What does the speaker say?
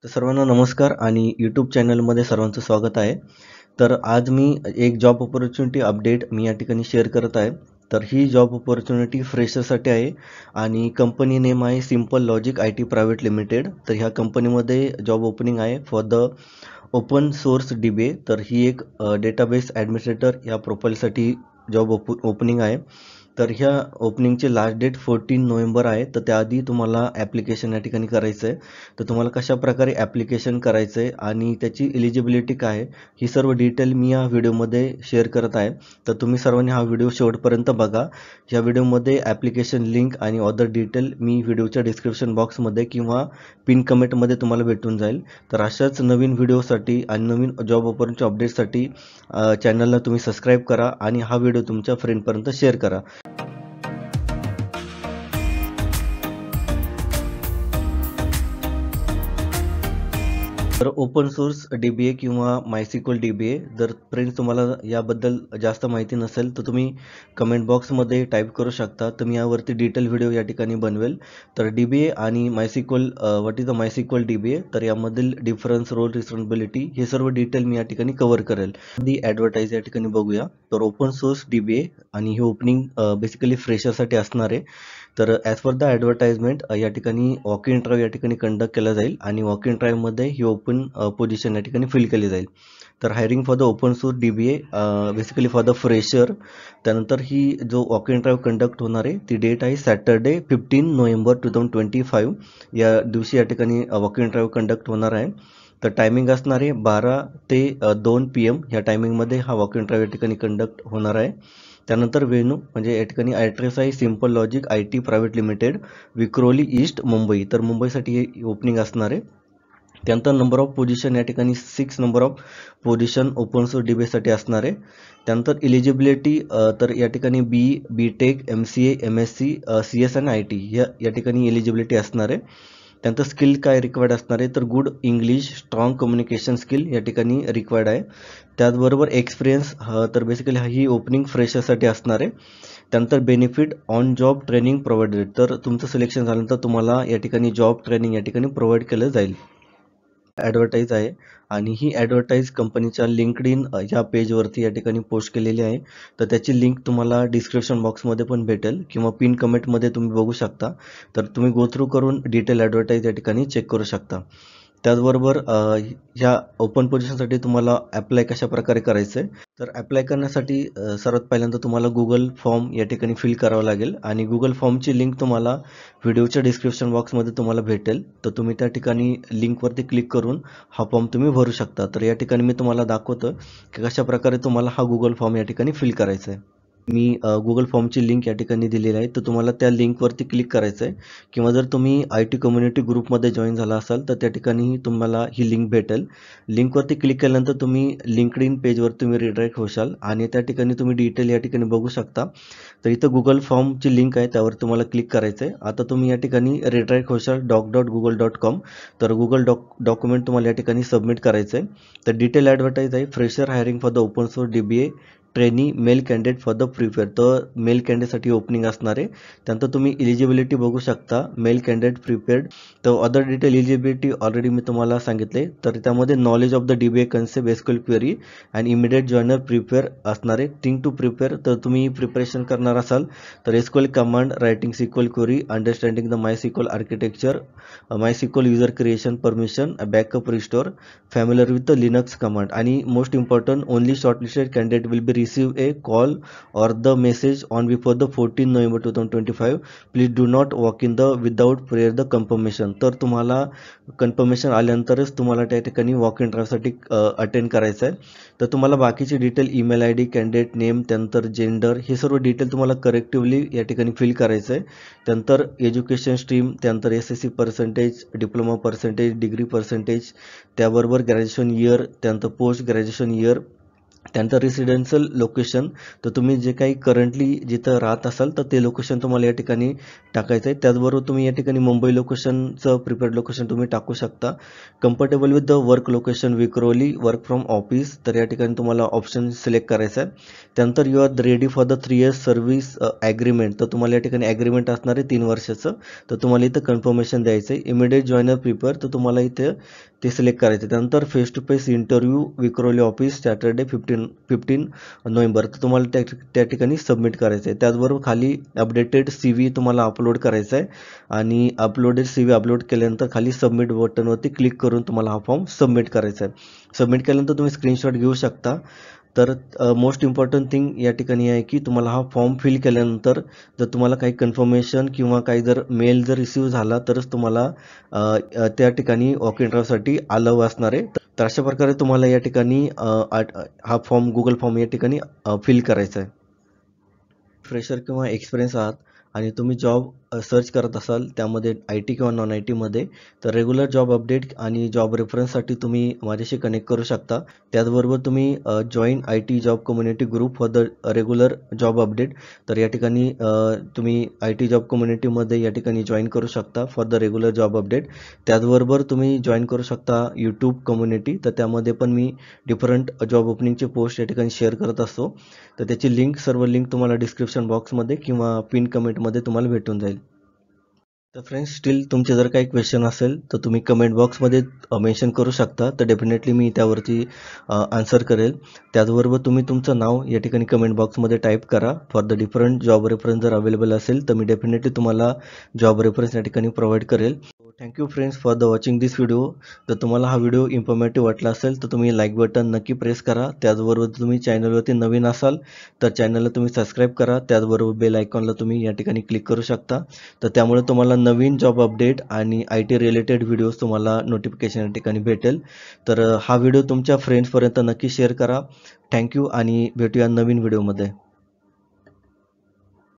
तर सर्वांना नमस्कार आणि यूट्यूब चॅनलमध्ये सर्वांचं स्वागत आहे. तर आज मी एक जॉब अपॉर्च्युनिटी अपडेट मी या ठिकाणी शेअर करत आहे. तर ही जॉब अपॉर्च्युनिटी फ्रेशरसाठी आहे आणि कंपनी नेम आहे simple logic I T private limited. तर ह्या कंपनीमध्ये जॉब ओपनिंग आहे for the open source DBA. तर ही एक डेटाबेस ॲडमिनिस्ट्रेटर या प्रोफाईलसाठी जॉब ओपनिंग आहे. तर ह्या ओपनिंगचे लास्ट डेट 14 नोव्हेंबर आहे. तर त्याआधी तुम्हाला ॲप्लिकेशन या ठिकाणी करायचं आहे. तर तुम्हाला कशाप्रकारे ॲप्लिकेशन करायचं आहे आणि त्याची एलिजिबिलिटी काय आहे, ही सर्व डिटेल मी या व्हिडिओमध्ये शेअर करत आहे. तर तुम्ही सर्वांनी हा व्हिडिओ शेवटपर्यंत बघा. या व्हिडिओमध्ये ॲप्लिकेशन लिंक आणि अदर डिटेल मी व्हिडिओच्या डिस्क्रिप्शन बॉक्समध्ये किंवा पिन कमेंटमध्ये तुम्हाला भेटून जाईल. तर अशाच नवीन व्हिडिओसाठी आणि नवीन जॉब अपॉर्च्युनिटी अपडेटसाठी चॅनलला तुम्ही सबस्क्राईब करा आणि हा व्हिडिओ तुमच्या फ्रेंडपर्यंत शेअर करा. तर ओपन सोर्स DBA किंवा MySQL DBA जर फ्रेंड्स तुम्हाला याबद्दल जास्त माहिती नसेल तर तुम्ही कमेंट बॉक्समध्ये टाईप करू शकता. तर मी यावरती डिटेल व्हिडिओ या ठिकाणी बनवेल. तर DBA आणि MySQL what is the MySQL DBA, तर यामधील डिफरन्स, रोल, रिस्पॉन्सिबिलिटी हे सर्व डिटेल मी या ठिकाणी कव्हर करेल. आधी ॲडव्हर्टाईज या ठिकाणी बघूया. तर ओपन सोर्स DBA आणि हे ओपनिंग बेसिकली फ्रेशरसाठी असणार आहे. तर ॲज पर द ॲडव्हर्टाइजमेंट या ठिकाणी वॉक इन ड्राईव्ह या ठिकाणी कंडक्ट केला जाईल आणि वॉक इन ड्राईव्हमध्ये ही ओपन पोझिशन या ठिकाणी फिल केली जाईल. तर hiring for the open source DBA basically for the fresher. त्यानंतर ही जो वॉक इन ड्राईव्ह कंडक्ट होणार आहे ती डेट आहे सॅटर्डे 15 नोव्हेंबर 2025. या दिवशी या ठिकाणी वॉक इन ड्राईव्ह कंडक्ट होणार आहे. तर टायमिंग असणार आहे 12 ते 2 PM ह्या टायमिंगमध्ये हा वॉक इन ड्राईव्ह या ठिकाणी कंडक्ट होणार आहे. त्यानंतर वेन्यू म्हणजे या ठिकाणी ॲड्रेस आहे simple logic IT private limited, Vikhroli east, Mumbai. तर मुंबईसाठी हे ओपनिंग असणार आहे. त्यानंतर नंबर ऑफ पोझिशन या ठिकाणी 6 number of position open source DBAसाठी असणार आहे. त्यानंतर इलिजिबिलिटी तर या ठिकाणी BTech, MCA, MSc, CS आणि IT या ठिकाणी एलिजिबिलिटी असणार आहे. त्यानंतर स्किल काय रिक्वायर्ड असणार आहे तर good English, strong communication skill या ठिकाणी रिक्वायर्ड आहे. त्याचबरोबर एक्सपिरियन्स तर बेसिकली ही ओपनिंग फ्रेशरसाठी असणार आहे. त्यानंतर benefit on job training provided, तर तुमचं सिलेक्शन झाल्यानंतर तुम्हाला या ठिकाणी जॉब ट्रेनिंग या ठिकाणी प्रोव्हाइड केलं जाईल. ॲडव्हर्टाईज आहे आणि ही ॲडव्हर्टाईज कंपनीच्या लिंक्डइन या पेजवरती या ठिकाणी पोस्ट केलेली आहे. तर त्याची लिंक तुम्हाला डिस्क्रिप्शन बॉक्समध्ये पण भेटेल किंवा पिन कमेंटमध्ये तुम्ही बघू शकता. तर तुम्ही गो थ्रू करून डिटेल ॲडव्हर्टाईज या ठिकाणी चेक करू शकता. त्याचबरोबर ह्या ओपन पोझिशनसाठी तुम्हाला ॲप्लाय कशाप्रकारे करायचं आहे तर ॲप्लाय करण्यासाठी सर्वात पहिल्यांदा तुम्हाला गुगल फॉर्म या ठिकाणी फिल करावं लागेल आणि गुगल फॉर्मची लिंक तुम्हाला व्हिडिओच्या डिस्क्रिप्शन बॉक्समध्ये तुम्हाला भेटेल. तर तुम्ही त्या ठिकाणी लिंकवरती क्लिक करून हा फॉर्म तुम्ही भरू शकता. तर या ठिकाणी मी तुम्हाला दाखवतो की कशाप्रकारे तुम्हाला हा गुगल फॉर्म या ठिकाणी फिल करायचा आहे. मी गुगल फॉर्मची लिंक या ठिकाणी दिलेली आहे. तर तुम्हाला त्या लिंकवरती क्लिक करायचं आहे किंवा जर तुम्ही IT कम्युनिटी ग्रुपमध्ये जॉईन झाला असाल तर त्या ठिकाणी तुम्हाला ही लिंक भेटेल. लिंकवरती क्लिक केल्यानंतर तुम्ही लिंक्डइन पेजवर तुम्ही रिडायरेक्ट होशाल आणि त्या ठिकाणी तुम्ही डिटेल या ठिकाणी बघू शकता. तर इथं गुगल फॉर्मची लिंक आहे त्यावर तुम्हाला क्लिक करायचं आहे. आता तुम्ही या ठिकाणी रिडायरेक्ट होशाल doc.google.com. तर गुगल डॉक्युमेंट तुम्हाला या ठिकाणी सबमिट करायचं आहे. तर डिटेल ॲडव्हर्टाईज आहे fresher hiring for the open source DBA trainee male candidate for the prefer. तर मेल कॅन्डिडेटसाठी ओपनिंग असणार आहे. त्यानंतर तुम्ही इलिजिबिलिटी बघू शकता मेल कॅन्डिडेट प्रिपेअर्ड. तर अदर डिटेल इलिजिबिलिटी ऑलरेडी मी तुम्हाला सांगितले. तर त्यामध्ये knowledge of the DBA concept, SQL query and immediate joiner prefer असणार आहे. थिंग टू प्रिपेअर, तर तुम्ही प्रिपरेशन करणार असाल तर SQL command, writing SQL query, understanding the MySQL architecture, MySQL user creation permission, backup restore, familiar with the Linux command आणि most important only shortlisted candidate will be receive a call or the message on before the 14 November 2025. Please do not walk in the without prior the confirmation. तर तुम्हाला confirmation आल्यानंतरच तुम्हाला त्या ठिकाणी walk in ड्राईव्हसाठी attend करायचं आहे. तर तुम्हाला बाकीची detail email ID, candidate name, त्यानंतर जेंडर हे सर्व डिटेल तुम्हाला करेक्टिव्हली या ठिकाणी फिल करायचं आहे. त्यानंतर एज्युकेशन स्ट्रीम, त्यानंतर SSC percentage, diploma percentage, degree percentage, त्याबरोबर ग्रॅज्युएशन इयर, त्यानंतर पोस्ट ग्रॅज्युएशन इयर, त्यानंतर रेसिडेन्शियल लोकेशन, तर तुम्ही जे काही करंटली जिथं राहत असाल तर ते लोकेशन तुम्हाला या ठिकाणी टाकायचं आहे. त्याचबरोबर तुम्ही या ठिकाणी मुंबई लोकेशनचं प्रिपेअर्ड लोकेशन तुम्ही टाकू शकता. Comfortable with the work location Vikhroli work from office, तर या ठिकाणी तुम्हाला ऑप्शन सिलेक्ट करायचा आहे. त्यानंतर you are ready for the 3 years service agreement, तर तुम्हाला या ठिकाणी ॲग्रीमेंट असणार आहे 3 वर्षाचं, तर तुम्हाला इथं कन्फर्मेशन द्यायचं आहे. इमिडिएट जॉईनर प्रिपेअर, तर तुम्हाला इथे ते सिलेक्ट करायचं. त्यानंतर face to face interview Vikhroli office Saturday 15 November, तर तुम्हाला त्या ठिकाणी सबमिट करायचं आहे. त्याचबरोबर खाली अपडेटेड CV तुम्हाला अपलोड करायचा आहे आणि अपलोडेड CV अपलोड केल्यानंतर खाली सबमिट बटनवरती क्लिक करून तुम्हाला हा फॉर्म सबमिट करायचा आहे. सबमिट केल्यानंतर तुम्ही स्क्रीनशॉट घेऊ शकता. तर मोस्ट इम्पॉर्टंट थिंग या ठिकाणी आहे की तुम्हाला हा फॉर्म फिल केल्यानंतर जर तुम्हाला काही कन्फर्मेशन किंवा काही जर मेल जर रिसीव्ह झाला तरच तुम्हाला त्या ठिकाणी वॉक इंटरव्ह्यूसाठी अलाउ असणार आहे. तर अशा प्रकारे तुम्हाला या ठिकाणी हा फॉर्म गुगल फॉर्म या ठिकाणी फिल करायचा आहे. फ्रेशर किंवा एक्सपिरियन्स आहात आणि तुम्ही जॉब सर्च करत असाल त्यामध्ये IT किंवा नॉन ITमध्ये, तर रेग्युलर जॉब अपडेट आणि जॉब रेफरन्ससाठी तुम्ही माझ्याशी कनेक्ट करू शकता. त्याचबरोबर तुम्ही join IT job community group for the regular job update, तर या ठिकाणी तुम्ही IT जॉब कम्युनिटीमध्ये या ठिकाणी जॉईन करू शकता for the regular job update. त्याचबरोबर तुम्ही जॉईन करू शकता यूट्यूब कम्युनिटी, तर त्यामध्ये पण मी डिफरंट जॉब ओपनिंगचे पोस्ट या ठिकाणी शेअर करत असतो. तर त्याची सर्व लिंक तुम्हाला डिस्क्रिप्शन बॉक्समध्ये किंवा पिन कमेंटमध्ये तुम्हाला भेटून जाईल. तर फ्रेंड्स, स्टील तुमचे जर काही क्वेश्चन असेल तर तुम्ही कमेंट बॉक्समध्ये मेन्शन करू शकता, तर डेफिनेटली मी त्यावरती आन्सर करेल. त्याचबरोबर तुम्ही तुमचं नाव या ठिकाणी कमेंट बॉक्समध्ये टाईप करा. For the different job reference जर अवेलेबल असेल तर मी डेफिनेटली तुम्हाला जॉब रेफरन्स या ठिकाणी प्रोव्हाइड करेल. Thank you friends for the watching this video. जर तुम्हाला हा व्हिडिओ इन्फॉर्मेटिव्ह वाटला असेल तर तुम्ही लाईक बटन नक्की प्रेस करा. त्याचबरोबर तुम्ही चॅनलवरती नवीन असाल तर चॅनलला तुम्ही सबस्क्राईब करा. त्याचबरोबर बेल आयकॉनला तुम्ही या ठिकाणी क्लिक करू शकता, तर त्यामुळे तुम्हाला नवीन जॉब अपडेट आणि IT रिलेटेड व्हिडिओज तुम्हाला नोटिफिकेशन या ठिकाणी भेटेल. तर हा व्हिडिओ तुमच्या फ्रेंड्सपर्यंत नक्की शेअर करा. थँक्यू आणि भेटूया नवीन व्हिडिओमध्ये.